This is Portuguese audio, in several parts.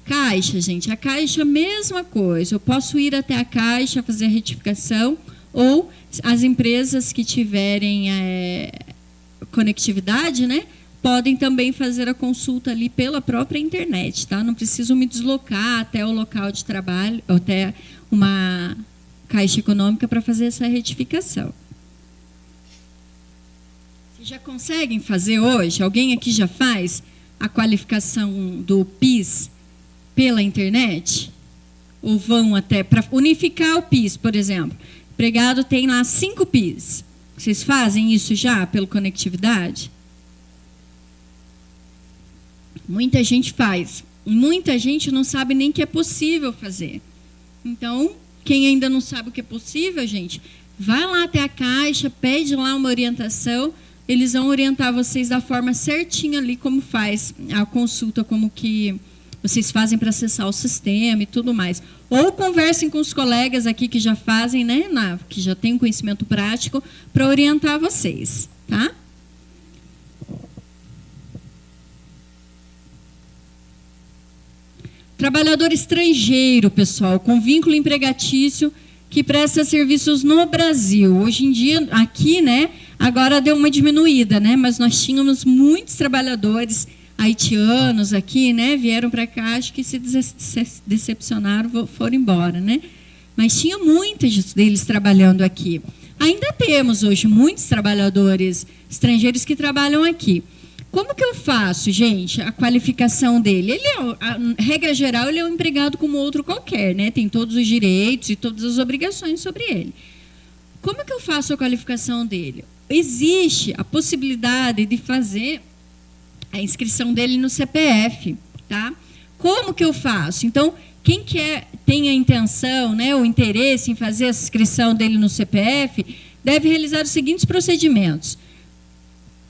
Caixa, gente, a Caixa, mesma coisa. Eu posso ir até a Caixa, fazer a retificação, ou as empresas que tiverem conectividade, né, podem também fazer a consulta ali pela própria internet, tá? Não preciso me deslocar até o local de trabalho, até uma Caixa Econômica para fazer essa retificação. Vocês já conseguem fazer hoje? Alguém aqui já faz a qualificação do PIS pela internet? Ou vão até para unificar o PIS, por exemplo? O empregado tem lá 5 PIS. Vocês fazem isso já pela conectividade? Muita gente faz. Muita gente não sabe nem que é possível fazer. Então, quem ainda não sabe o que é possível, gente, vai lá até a Caixa, pede lá uma orientação, eles vão orientar vocês da forma certinha ali como faz a consulta, como que vocês fazem para acessar o sistema e tudo mais. Ou conversem com os colegas aqui que já fazem, né, que já têm conhecimento prático, para orientar vocês, tá? Trabalhador estrangeiro, pessoal, com vínculo empregatício, que presta serviços no Brasil. Hoje em dia, aqui, né, agora deu uma diminuída, né, mas nós tínhamos muitos trabalhadores haitianos aqui, né, vieram para cá, acho que se decepcionaram, foram embora, né. Mas tinha muitos deles trabalhando aqui. Ainda temos hoje muitos trabalhadores estrangeiros que trabalham aqui. Como que eu faço, gente, a qualificação dele? Ele regra geral, ele é um empregado como outro qualquer, né? Tem todos os direitos e todas as obrigações sobre ele. Como que eu faço a qualificação dele? Existe a possibilidade de fazer a inscrição dele no CPF, tá? Como que eu faço? Então, quem tem a intenção, né, o interesse em fazer a inscrição dele no CPF, deve realizar os seguintes procedimentos.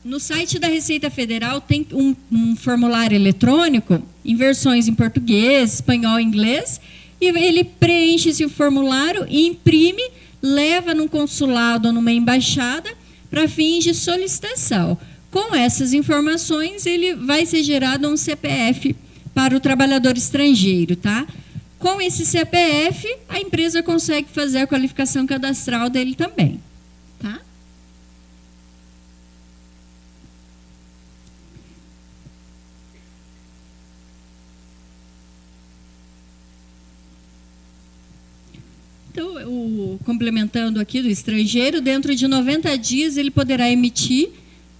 No site da Receita Federal tem um formulário eletrônico em versões em português, espanhol e inglês, e ele preenche esse formulário e imprime, leva num consulado ou numa embaixada para fins de solicitação. Com essas informações, ele vai ser gerado um CPF para o trabalhador estrangeiro, tá? Com esse CPF, a empresa consegue fazer a qualificação cadastral dele também, tá? Então, complementando aqui do estrangeiro, dentro de 90 dias ele poderá emitir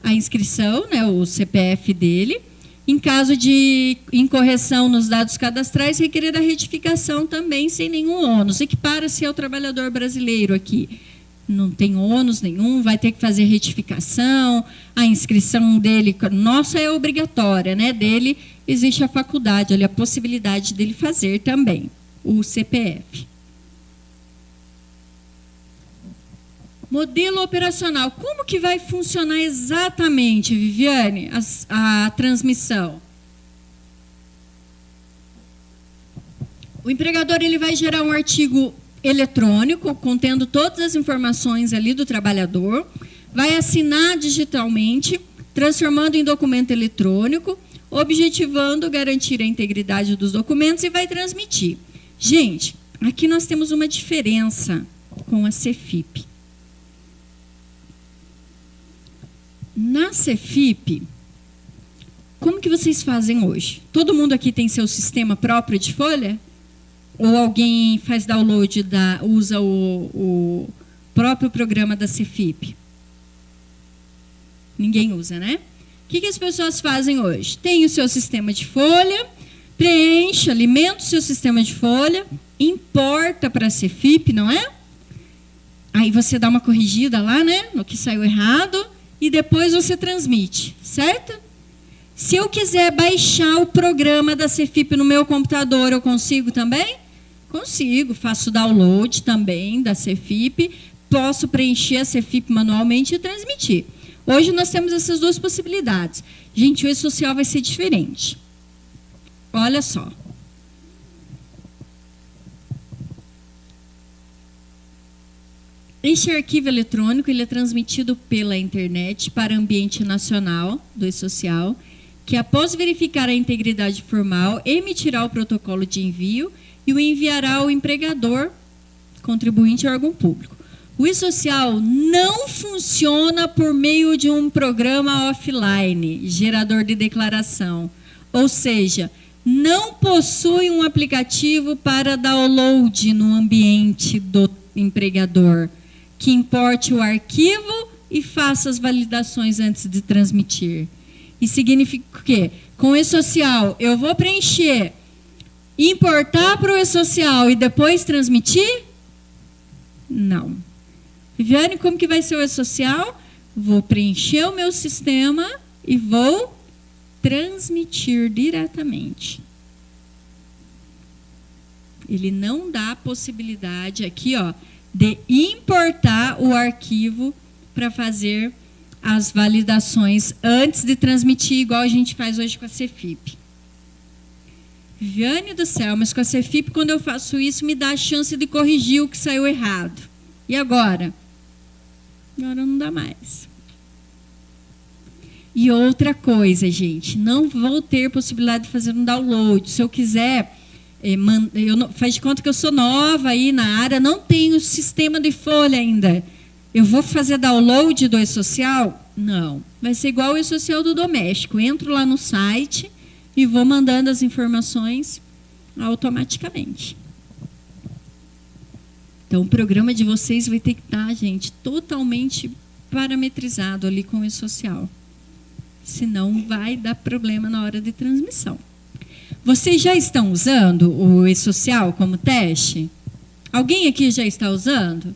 a inscrição, né, o CPF dele. Em caso de incorreção nos dados cadastrais, requerer a retificação também sem nenhum ônus. Equipara-se ao trabalhador brasileiro aqui. Não tem ônus nenhum, vai ter que fazer retificação, a inscrição dele, nossa é obrigatória, né? Dele existe a faculdade, ali, a possibilidade dele fazer também o CPF. Modelo operacional. Como que vai funcionar exatamente, Viviane, a transmissão? O empregador ele vai gerar um artigo eletrônico contendo todas as informações ali do trabalhador, vai assinar digitalmente, transformando em documento eletrônico, objetivando garantir a integridade dos documentos e vai transmitir. Gente, aqui nós temos uma diferença com a CEFIP. Na CEFIP, como que vocês fazem hoje? Todo mundo aqui tem seu sistema próprio de folha? Ou alguém faz download, usa o próprio programa da CEFIP? Ninguém usa, né? O que as pessoas fazem hoje? Tem o seu sistema de folha, preenche, alimenta o seu sistema de folha, importa para a CEFIP, não é? Aí você dá uma corrigida lá, né? No que saiu errado. E depois você transmite, certo? Se eu quiser baixar o programa da CEFIP no meu computador, eu consigo também? Consigo, faço download também da CEFIP, posso preencher a CEFIP manualmente e transmitir. Hoje nós temos essas duas possibilidades. Gente, o E-Social vai ser diferente. Olha só. Este arquivo eletrônico ele é transmitido pela internet para o ambiente nacional do E-Social, que após verificar a integridade formal, emitirá o protocolo de envio e o enviará ao empregador, contribuinte e órgão público. O e-social não funciona por meio de um programa offline, gerador de declaração. Ou seja, não possui um aplicativo para download no ambiente do empregador, que importe o arquivo e faça as validações antes de transmitir. E significa o quê? Com o e-social, eu vou preencher, importar para o e-social e depois transmitir? Não. Viviane, como que vai ser o e-social? Vou preencher o meu sistema e vou transmitir diretamente. Ele não dá a possibilidade aqui, ó, de importar o arquivo para fazer as validações antes de transmitir, igual a gente faz hoje com a Cefip. Viviane do céu, mas com a Cefip, quando eu faço isso, me dá a chance de corrigir o que saiu errado. E agora? Agora não dá mais. E outra coisa, gente, não vou ter possibilidade de fazer um download. Se eu quiser, faz de conta que eu sou nova aí na área, não tenho sistema de folha ainda. Eu vou fazer download do e-social? Não. Vai ser igual o e-social do doméstico. Entro lá no site e vou mandando as informações automaticamente. Então, o programa de vocês vai ter que estar, gente, totalmente parametrizado ali com o e-social. Senão vai dar problema na hora de transmissão. Vocês já estão usando o e-social como teste? Alguém aqui já está usando?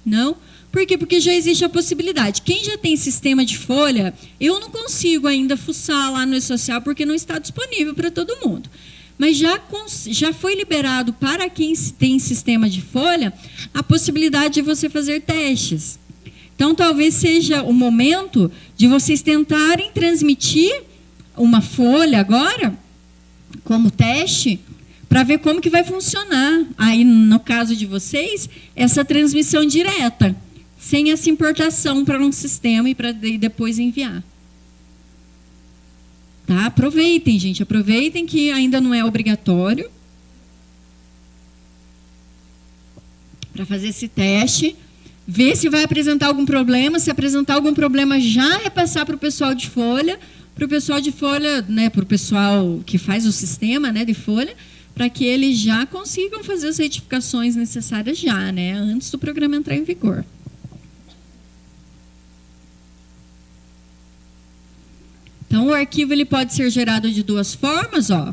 Não? Por quê? Porque já existe a possibilidade. Quem já tem sistema de folha, eu não consigo ainda fuçar lá no e-social porque não está disponível para todo mundo. Mas já foi liberado para quem tem sistema de folha a possibilidade de você fazer testes. Então, talvez seja o momento de vocês tentarem transmitir uma folha agora, como teste, para ver como que vai funcionar. Aí, no caso de vocês, essa transmissão direta, sem essa importação para um sistema e para depois enviar. Tá? Aproveitem, gente. Aproveitem que ainda não é obrigatório para fazer esse teste. Ver se vai apresentar algum problema. Se apresentar algum problema, já repassar para o pessoal de folha. Para o pessoal de folha, né, para o pessoal que faz o sistema, né, de folha, para que eles já consigam fazer as retificações necessárias já, né, antes do programa entrar em vigor. Então, o arquivo ele pode ser gerado de duas formas, ó.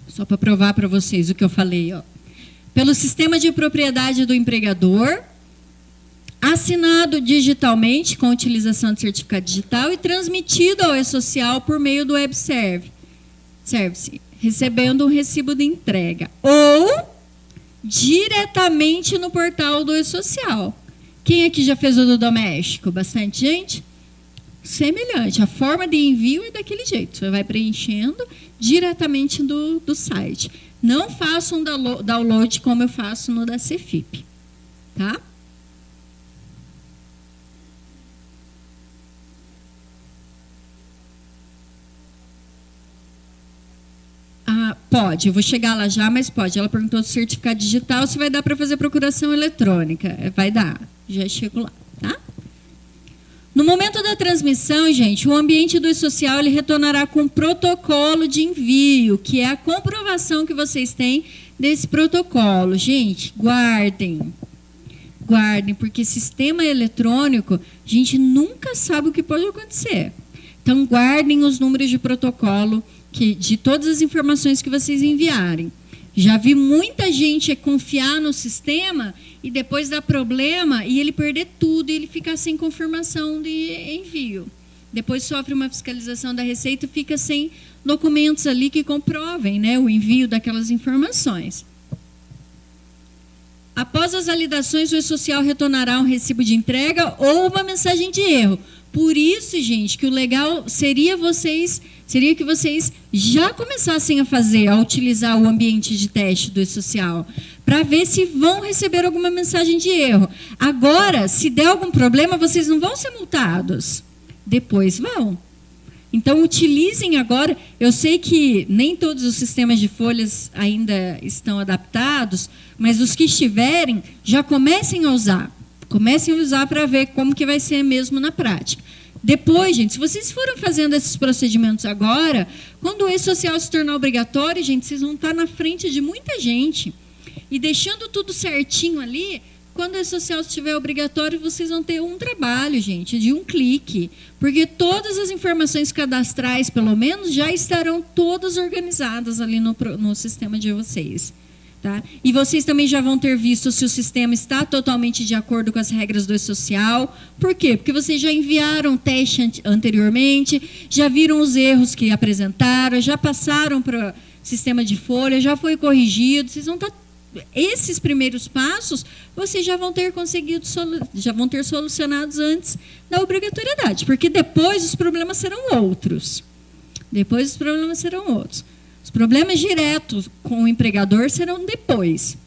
Só para provar para vocês o que eu falei, ó. Pelo sistema de propriedade do empregador, assinado digitalmente com utilização de certificado digital e transmitido ao e-social por meio do web service, recebendo um recibo de entrega. Ou diretamente no portal do e-social. Quem aqui já fez o do doméstico? Bastante gente? Semelhante. A forma de envio é daquele jeito. Você vai preenchendo diretamente do site. Não faça um download como eu faço no da Cefip. Tá? Pode, eu vou chegar lá já, mas pode. Ela perguntou do certificado digital, se vai dar para fazer procuração eletrônica. Vai dar, já chego lá, tá? No momento da transmissão, gente, o ambiente do e-social ele retornará com protocolo de envio, que é a comprovação que vocês têm desse protocolo. Gente, guardem. Guardem, porque sistema eletrônico, a gente nunca sabe o que pode acontecer. Então, guardem os números de protocolo de todas as informações que vocês enviarem. Já vi muita gente confiar no sistema e depois dar problema e ele perder tudo e ele ficar sem confirmação de envio. Depois sofre uma fiscalização da Receita e fica sem documentos ali que comprovem, né, o envio daquelas informações. Após as validações, o e-social retornará um recibo de entrega ou uma mensagem de erro. Por isso, gente, que o legal seria que vocês já começassem a utilizar o ambiente de teste do e-social, para ver se vão receber alguma mensagem de erro. Agora, se der algum problema, vocês não vão ser multados. Depois vão. Então, utilizem agora. Eu sei que nem todos os sistemas de folhas ainda estão adaptados, mas os que estiverem, já comecem a usar. Comecem a usar para ver como que vai ser mesmo na prática. Depois, gente, se vocês foram fazendo esses procedimentos agora, quando o e-social se tornar obrigatório, gente, vocês vão estar na frente de muita gente. E deixando tudo certinho ali, quando o e-social estiver obrigatório, vocês vão ter um trabalho, gente, de um clique. Porque todas as informações cadastrais, pelo menos, já estarão todas organizadas ali no sistema de vocês. Tá? E vocês também já vão ter visto se o sistema está totalmente de acordo com as regras do e-social. Por quê? Porque vocês já enviaram o teste anteriormente, já viram os erros que apresentaram, já passaram para o sistema de folha, já foi corrigido. Vocês vão estar... Esses primeiros passos, vocês já vão ter conseguido, já vão ter solucionados antes da obrigatoriedade, porque depois os problemas serão outros. Depois os problemas serão outros. Os problemas diretos com o empregador serão depois.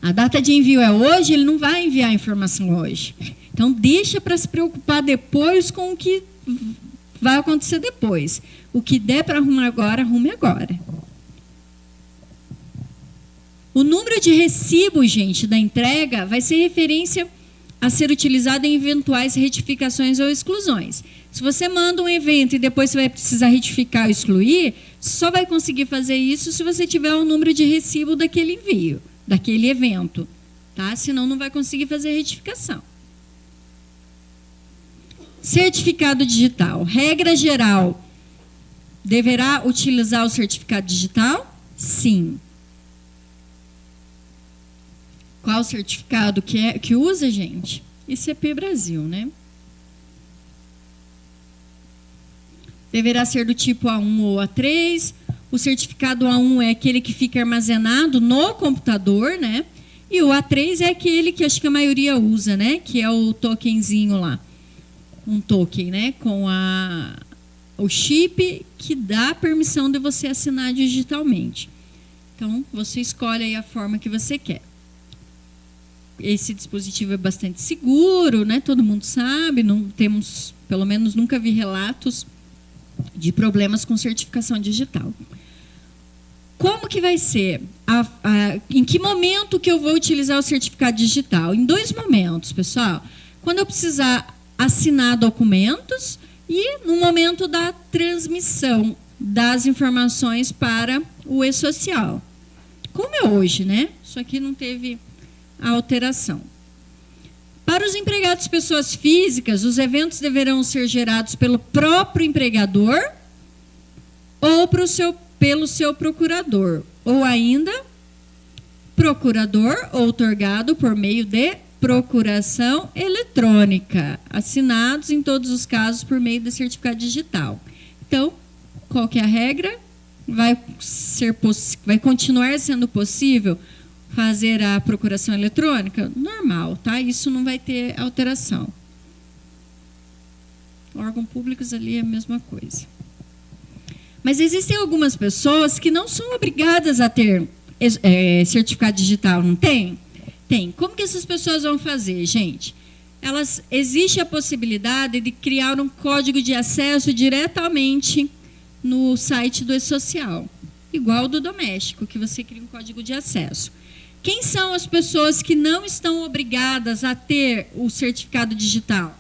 A data de envio é hoje, ele não vai enviar a informação hoje. Então, deixa para se preocupar depois com o que vai acontecer depois. O que der para arrumar agora, arrume agora. O número de recibo, gente, da entrega vai ser referência a ser utilizada em eventuais retificações ou exclusões. Se você manda um evento e depois você vai precisar retificar ou excluir, só vai conseguir fazer isso se você tiver o número de recibo daquele envio, daquele evento. Tá? Senão não vai conseguir fazer retificação. Certificado digital. Regra geral, deverá utilizar o certificado digital? Sim. Qual certificado que usa, gente? ICP Brasil, né? Deverá ser do tipo A1 ou A3. O certificado A1 é aquele que fica armazenado no computador, né? E o A3 é aquele que acho que a maioria usa, né? Que é o tokenzinho lá. Um token, né? Com o chip que dá a permissão de você assinar digitalmente. Então, você escolhe aí a forma que você quer. Esse dispositivo é bastante seguro, né? Todo mundo sabe, não temos, pelo menos nunca vi relatos de problemas com certificação digital. Como que vai ser? Em que momento que eu vou utilizar o certificado digital? Em 2 momentos, pessoal. Quando eu precisar assinar documentos e no momento da transmissão das informações para o e-social. Como é hoje, né? Isso aqui não teve a alteração. Para os empregados pessoas físicas, os eventos deverão ser gerados pelo próprio empregador ou pelo seu procurador, ou ainda procurador outorgado por meio de procuração eletrônica, assinados em todos os casos por meio de certificado digital. Então, qual que é a regra? Vai continuar sendo possível fazer a procuração eletrônica? Normal, tá? Isso não vai ter alteração. Órgãos públicos ali é a mesma coisa. Mas existem algumas pessoas que não são obrigadas a ter certificado digital, não tem? Tem. Como que essas pessoas vão fazer, gente? Existe a possibilidade de criar um código de acesso diretamente no site do e-social, igual do doméstico, que você cria um código de acesso. Quem são as pessoas que não estão obrigadas a ter o certificado digital?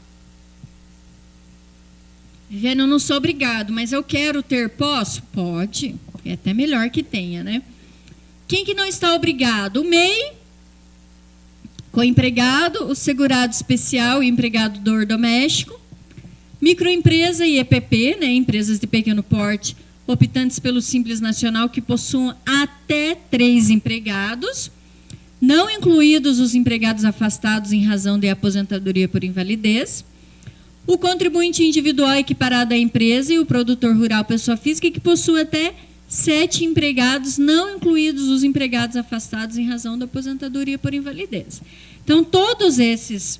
Viviane, eu não sou obrigado, mas eu quero ter, posso? Pode, é até melhor que tenha, né? Quem que não está obrigado? O MEI, coempregado, o segurado especial e empregador doméstico, microempresa e EPP, né, empresas de pequeno porte, optantes pelo Simples Nacional, que possuam até 3 empregados, não incluídos os empregados afastados em razão de aposentadoria por invalidez, o contribuinte individual equiparado à empresa e o produtor rural pessoa física que possui até 7 empregados, não incluídos os empregados afastados em razão da aposentadoria por invalidez. Então, todos esses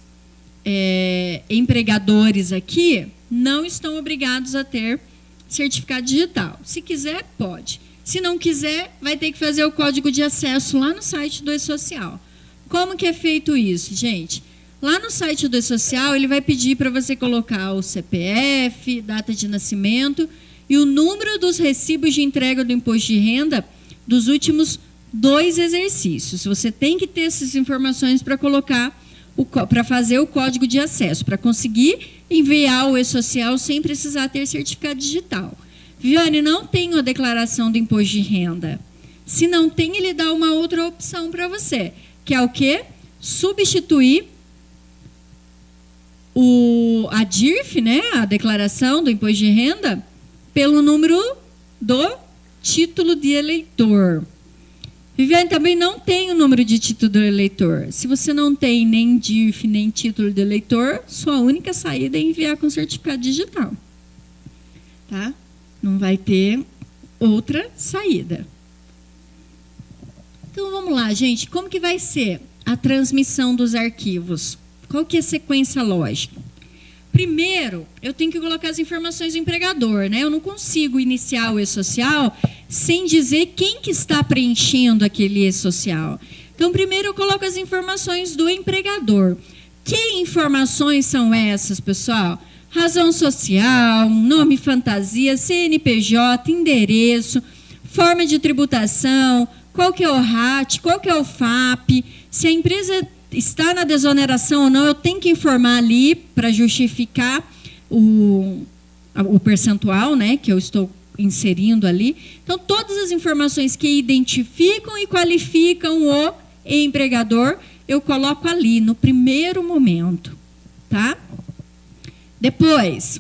empregadores aqui não estão obrigados a ter certificado digital. Se quiser, pode. Se não quiser, vai ter que fazer o código de acesso lá no site do e-social. Como que é feito isso, gente? Lá no site do E-Social, ele vai pedir para você colocar o CPF, data de nascimento e o número dos recibos de entrega do imposto de renda dos últimos 2 exercícios. Você tem que ter essas informações para colocar, para fazer o código de acesso, para conseguir enviar o E-Social sem precisar ter certificado digital. Viane, não tenho a declaração do imposto de renda. Se não tem, ele dá uma outra opção para você, que é o quê? Substituir a DIRF, né, a declaração do imposto de renda, pelo número do título de eleitor. Viviane, também não tem o número de título do eleitor. Se você não tem nem DIRF, nem título de eleitor, sua única saída é enviar com certificado digital. Tá? Não vai ter outra saída. Então, vamos lá, gente. Como que vai ser a transmissão dos arquivos? Qual que é a sequência lógica? Primeiro, eu tenho que colocar as informações do empregador, né? Eu não consigo iniciar o E-Social sem dizer quem que está preenchendo aquele E-Social. Então, primeiro eu coloco as informações do empregador. Que informações são essas, pessoal? Razão social, nome fantasia, CNPJ, endereço, forma de tributação, qual que é o RAT, qual que é o FAP, se a empresa está na desoneração ou não, eu tenho que informar ali para justificar o percentual, né, que eu estou inserindo ali. Então, todas as informações que identificam e qualificam o empregador, eu coloco ali no primeiro momento, tá? Depois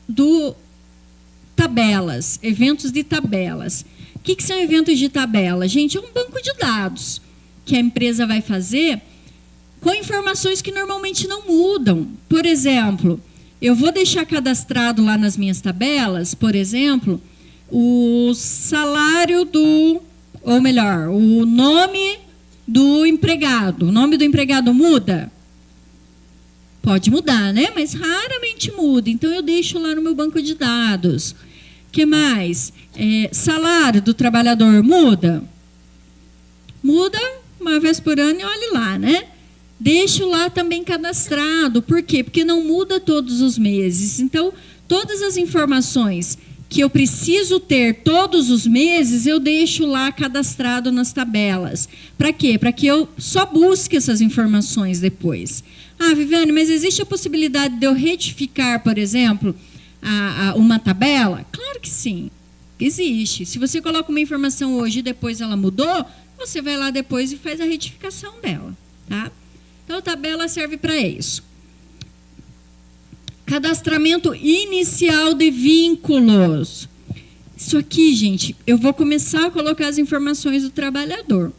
do tabelas, eventos de tabelas. O que são eventos de tabela? Gente, é um banco de dados que a empresa vai fazer com informações que normalmente não mudam. Por exemplo, eu vou deixar cadastrado lá nas minhas tabelas, por exemplo, o salário ou melhor, o nome do empregado. O nome do empregado muda? Pode mudar, né? Mas raramente muda. Então, eu deixo lá no meu banco de dados. O que mais? Salário do trabalhador muda? Muda uma vez por ano e olhe lá, né? Deixo lá também cadastrado. Por quê? Porque não muda todos os meses. Então, todas as informações que eu preciso ter todos os meses, eu deixo lá cadastrado nas tabelas. Para quê? Para que eu só busque essas informações depois. Ah, Viviane, mas existe a possibilidade de eu retificar, por exemplo, uma tabela? Claro que sim, existe. Se você coloca uma informação hoje e depois ela mudou, você vai lá depois e faz a retificação dela, tá? Então, a tabela serve para isso. Cadastramento inicial de vínculos. Isso aqui, gente, eu vou começar a colocar as informações do trabalhador.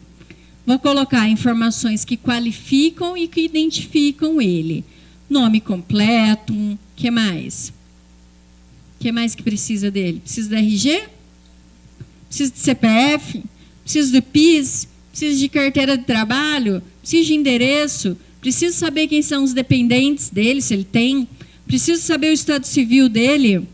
Vou colocar informações que qualificam e que identificam ele. Nome completo, o que mais? O que mais que precisa dele? Precisa do RG? Precisa de CPF? Precisa do PIS? Precisa de carteira de trabalho? Precisa de endereço? Preciso saber quem são os dependentes dele, se ele tem? Preciso saber o estado civil dele?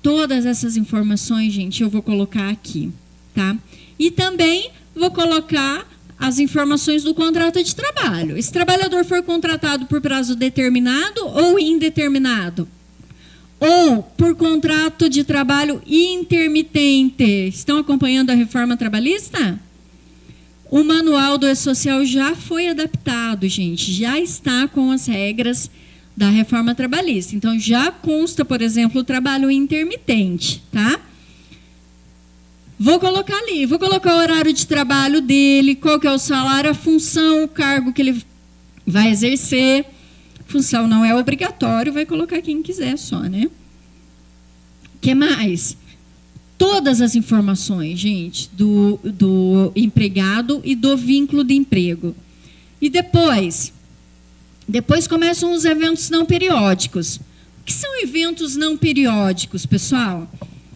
Todas essas informações, gente, eu vou colocar aqui, tá? E também vou colocar as informações do contrato de trabalho. Esse trabalhador foi contratado por prazo determinado ou indeterminado? Ou por contrato de trabalho intermitente? Estão acompanhando a reforma trabalhista? O manual do E-Social já foi adaptado, gente. Já está com as regras da reforma trabalhista. Então, já consta, por exemplo, o trabalho intermitente, tá? Vou colocar ali, vou colocar o horário de trabalho dele, qual que é o salário, a função, o cargo que ele vai exercer. Função não é obrigatório, vai colocar quem quiser só, né? O que mais? Todas as informações, gente, do empregado e do vínculo de emprego. E depois começam os eventos não periódicos. O que são eventos não periódicos, pessoal?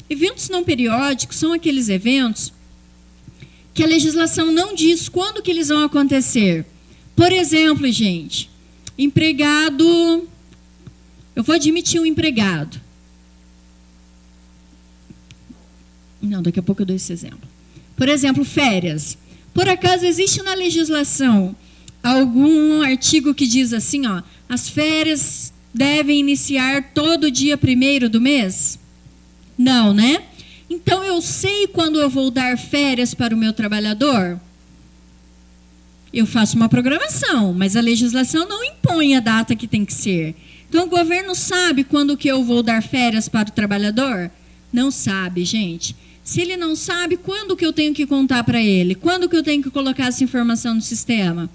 Eventos não periódicos são aqueles eventos que a legislação não diz quando que eles vão acontecer. Por exemplo, gente, empregado... Eu vou admitir um empregado. Não, daqui a pouco eu dou esse exemplo. Por exemplo, férias. Por acaso existe na legislação algum artigo que diz assim, ó, as férias devem iniciar todo dia 1º do mês? Não, né? Então, eu sei quando eu vou dar férias para o meu trabalhador? Eu faço uma programação, mas a legislação não impõe a data que tem que ser. Então, o governo sabe quando que eu vou dar férias para o trabalhador? Não sabe, gente. Se ele não sabe, quando que eu tenho que contar para ele? Quando que eu tenho que colocar essa informação no sistema?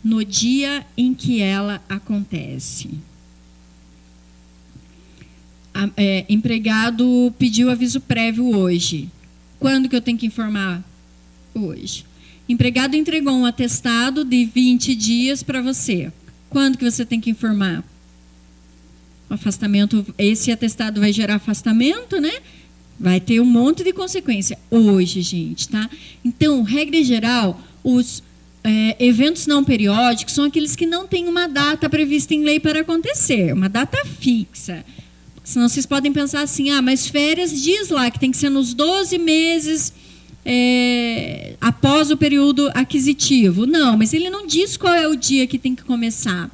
No dia em que ela acontece. Empregado pediu aviso prévio hoje. Quando que eu tenho que informar? Hoje. Empregado entregou um atestado de 20 dias para você. Quando que você tem que informar? O afastamento, esse atestado vai gerar afastamento, né? Vai ter um monte de consequência. Hoje, gente, tá? Então, regra geral, os eventos não periódicos são aqueles que não têm uma data prevista em lei para acontecer, uma data fixa. Senão vocês podem pensar assim, mas férias diz lá que tem que ser nos 12 meses após o período aquisitivo. Não, mas ele não diz qual é o dia que tem que começar.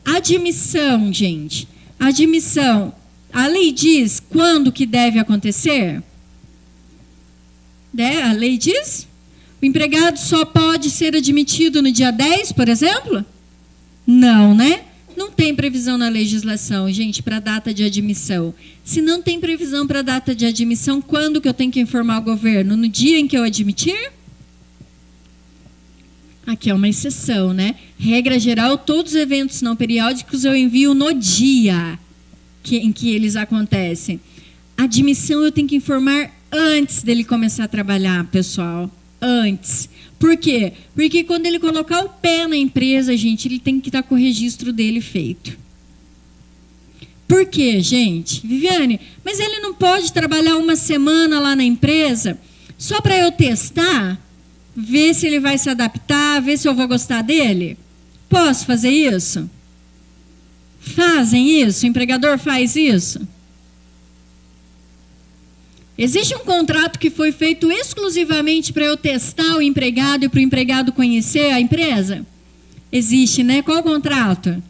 Admissão, gente. Admissão. A lei diz quando que deve acontecer? A lei diz? O empregado só pode ser admitido no dia 10, por exemplo? Não, né? Não tem previsão na legislação, gente, para data de admissão. Se não tem previsão para data de admissão, quando que eu tenho que informar o governo? No dia em que eu admitir? Aqui é uma exceção, né? Regra geral, todos os eventos não periódicos eu envio no dia em que eles acontecem. Admissão eu tenho que informar antes dele começar a trabalhar, pessoal. Antes. Por quê? Porque quando ele colocar o pé na empresa, gente, ele tem que estar com o registro dele feito. Por quê, gente? Viviane, mas ele não pode trabalhar uma semana lá na empresa só para eu testar, ver se ele vai se adaptar, ver se eu vou gostar dele? Posso fazer isso? Fazem isso? O empregador faz isso? Existe um contrato que foi feito exclusivamente para eu testar o empregado e para o empregado conhecer a empresa? Existe, né? Qual o contrato?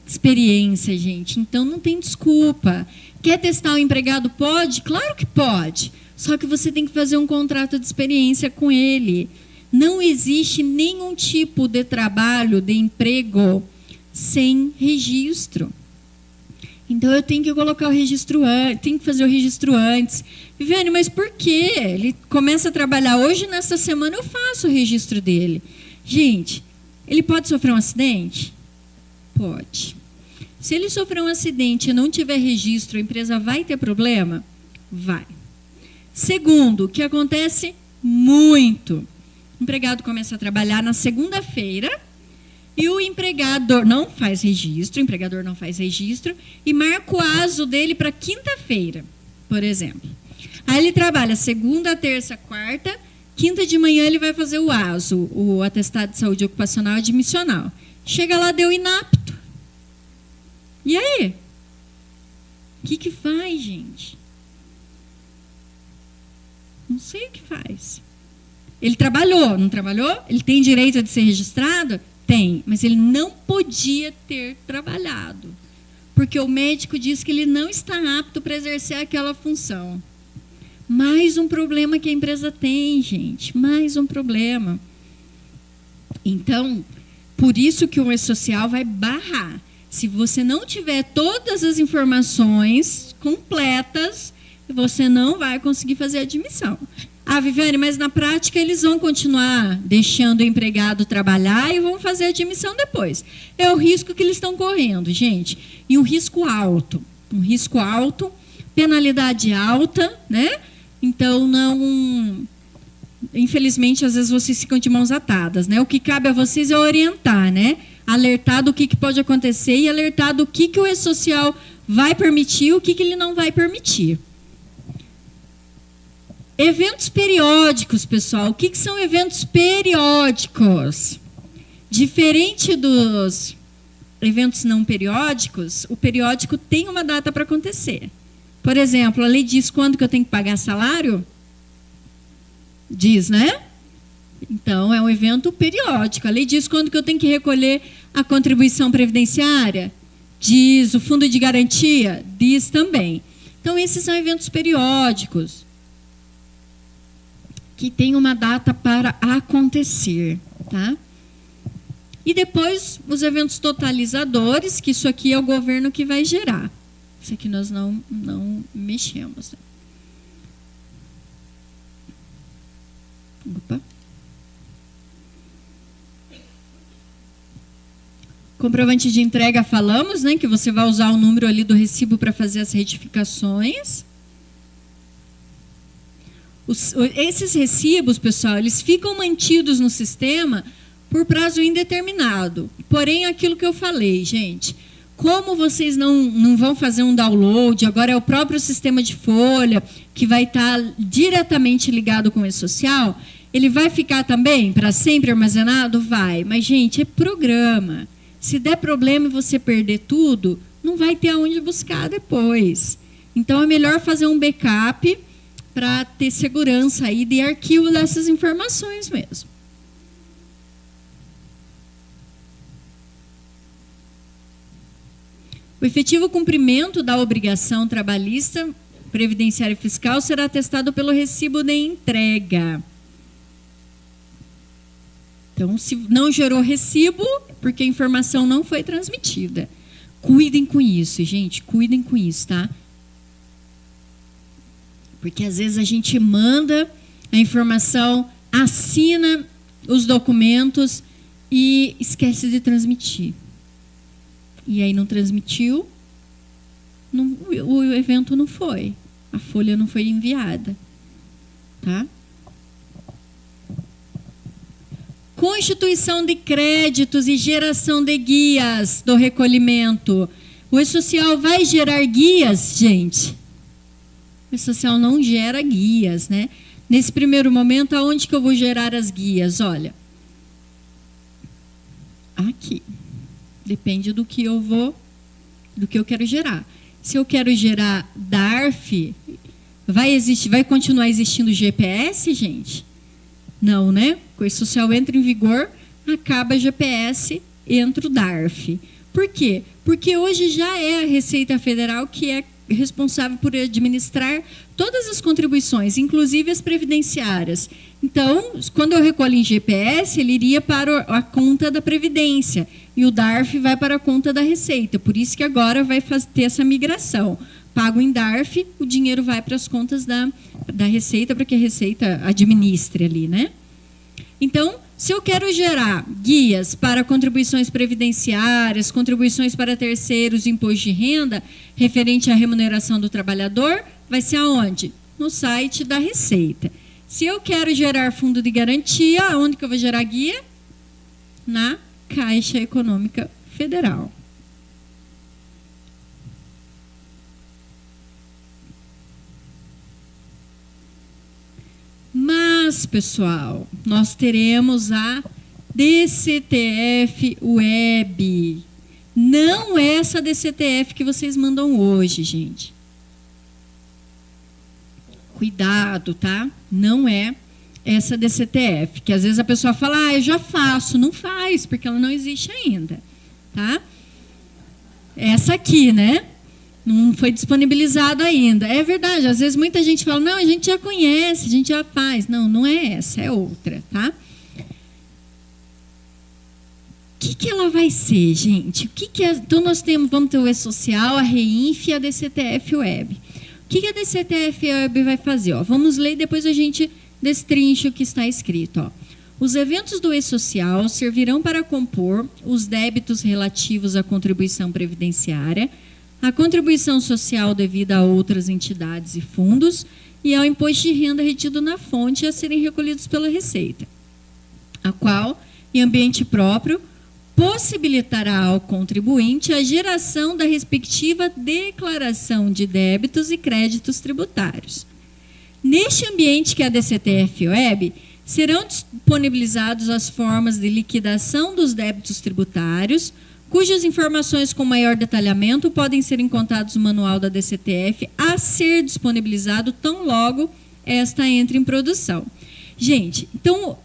Experiência, gente. Então, não tem desculpa. Quer testar o empregado? Pode? Claro que pode. Só que você tem que fazer um contrato de experiência com ele. Não existe nenhum tipo de trabalho, de emprego, sem registro. Então, eu tenho que colocar o registro antes, tenho que fazer o registro antes. Viviane, mas por quê? Ele começa a trabalhar hoje, nessa semana eu faço o registro dele. Gente, ele pode sofrer um acidente? Pode. Se ele sofrer um acidente e não tiver registro, a empresa vai ter problema? Vai. Segundo, o que acontece muito. O empregado começa a trabalhar na segunda-feira, e o empregador não faz registro, o empregador não faz registro, e marca o aso dele para quinta-feira, por exemplo. Aí ele trabalha segunda, terça, quarta, quinta de manhã ele vai fazer o aso, o atestado de saúde ocupacional admissional. Chega lá, deu inapto. E aí? O que faz, gente? Não sei o que faz. Ele trabalhou, não trabalhou? Ele tem direito de ser registrado? Tem, mas ele não podia ter trabalhado, porque o médico disse que ele não está apto para exercer aquela função. Mais um problema que a empresa tem, gente, mais um problema. Então, por isso que o E-Social vai barrar. Se você não tiver todas as informações completas, você não vai conseguir fazer a admissão. Viviane, mas na prática eles vão continuar deixando o empregado trabalhar e vão fazer a admissão depois. É o risco que eles estão correndo, gente. E um risco alto. Um risco alto, penalidade alta, né? Então, não... Infelizmente, às vezes vocês ficam de mãos atadas, né? O que cabe a vocês é orientar, né? Alertar do que pode acontecer e alertar do que o E-Social vai permitir e o que ele não vai permitir. Eventos periódicos, pessoal. O que são eventos periódicos? Diferente dos eventos não periódicos, o periódico tem uma data para acontecer. Por exemplo, a lei diz quando que eu tenho que pagar salário? Diz, né? Então, é um evento periódico. A lei diz quando que eu tenho que recolher a contribuição previdenciária. Diz o fundo de garantia, diz também. Então, esses são eventos periódicos que tem uma data para acontecer, tá? E depois, os eventos totalizadores, que isso aqui é o governo que vai gerar. Isso aqui nós não mexemos. Opa. Comprovante de entrega, falamos, né? Que você vai usar o número ali do recibo para fazer as retificações. Esses recibos, pessoal, eles ficam mantidos no sistema por prazo indeterminado. Porém, aquilo que eu falei, gente, como vocês não vão fazer um download, agora é o próprio sistema de folha que vai estar diretamente ligado com o E-Social, ele vai ficar também para sempre armazenado? Vai. Mas, gente, é programa. Se der problema e você perder tudo, não vai ter aonde buscar depois. Então, é melhor fazer um backup para ter segurança aí de arquivo dessas informações mesmo. O efetivo cumprimento da obrigação trabalhista, previdenciária e fiscal será atestado pelo recibo de entrega. Então, se não gerou recibo, porque a informação não foi transmitida. Cuidem com isso, gente, cuidem com isso, tá? Porque às vezes a gente manda a informação, assina os documentos e esquece de transmitir. E aí não transmitiu, o evento não foi, a folha não foi enviada, tá? Constituição de créditos e geração de guias do recolhimento. O E-Social vai gerar guias, gente? O E-Social não gera guias, né? Nesse primeiro momento, aonde que eu vou gerar as guias? Olha, aqui. Depende do que eu quero gerar. Se eu quero gerar DARF, vai continuar existindo GPS, gente? Não, né? O E-Social entra em vigor, acaba GPS, entra o DARF. Por quê? Porque hoje já é a Receita Federal que é responsável por administrar todas as contribuições, inclusive as previdenciárias. Então, quando eu recolho em GPS, ele iria para a conta da Previdência e o DARF vai para a conta da Receita. Por isso que agora vai ter essa migração. Pago em DARF, o dinheiro vai para as contas da Receita, para que a Receita administre ali, né? Então, se eu quero gerar guias para contribuições previdenciárias, contribuições para terceiros, imposto de renda, referente à remuneração do trabalhador, vai ser aonde? No site da Receita. Se eu quero gerar fundo de garantia, onde que eu vou gerar guia? Na Caixa Econômica Federal. Mas, pessoal, nós teremos a DCTF Web. Não é essa DCTF que vocês mandam hoje, gente. Cuidado, tá? Não é essa DCTF, que às vezes a pessoa fala, eu já faço. Não faz, porque ela não existe ainda, tá? Essa aqui, né? Não foi disponibilizado ainda. É verdade, às vezes muita gente fala, não, a gente já conhece, a gente já faz. Não, não é essa, é outra, tá? O que ela vai ser, gente? Então, nós vamos ter o E-Social, a REINF e a DCTF Web. O que a DCTF Web vai fazer? Ó, vamos ler e depois a gente destrincha o que está escrito. Ó. Os eventos do E-Social servirão para compor os débitos relativos à contribuição previdenciária, a contribuição social devida a outras entidades e fundos e ao imposto de renda retido na fonte a serem recolhidos pela Receita, a qual, em ambiente próprio, possibilitará ao contribuinte a geração da respectiva declaração de débitos e créditos tributários. Neste ambiente que é a DCTF Web, serão disponibilizados as formas de liquidação dos débitos tributários, cujas informações com maior detalhamento podem ser encontradas no manual da DCTF a ser disponibilizado tão logo esta entre em produção. Gente, então,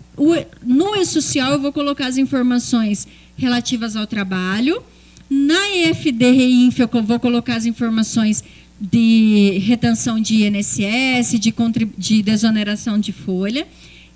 No E-Social eu vou colocar as informações relativas ao trabalho. Na EFD Reinf eu vou colocar as informações de retenção de INSS, de desoneração de folha.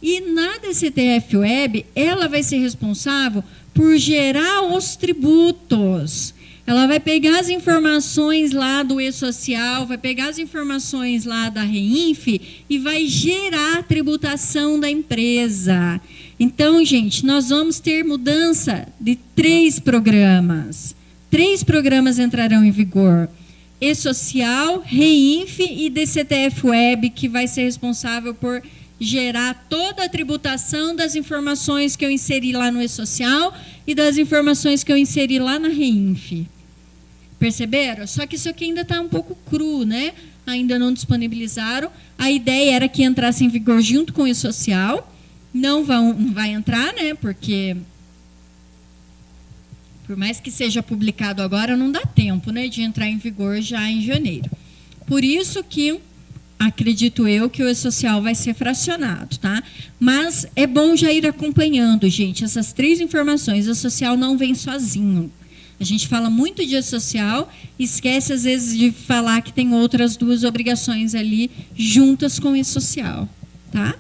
E na DCTF Web, ela vai ser responsável por gerar os tributos. Ela vai pegar as informações lá do E-Social, vai pegar as informações lá da Reinf e vai gerar a tributação da empresa. Então, gente, nós vamos ter mudança de 3 programas. 3 programas entrarão em vigor. E-Social, Reinf e DCTF Web, que vai ser responsável por gerar toda a tributação das informações que eu inseri lá no E-Social e das informações que eu inseri lá na Reinf. Perceberam? Só que isso aqui ainda está um pouco cru, né? Ainda não disponibilizaram. A ideia era que entrasse em vigor junto com o E-Social. Não vai entrar, né? Porque, por mais que seja publicado agora, não dá tempo, né, de entrar em vigor já em janeiro. Por isso que acredito eu que o E-Social vai ser fracionado, tá? Mas é bom já ir acompanhando, gente, essas 3 informações. O E-Social não vem sozinho. A gente fala muito de E-Social, esquece às vezes de falar que tem outras 2 obrigações ali juntas com o E-Social, tá?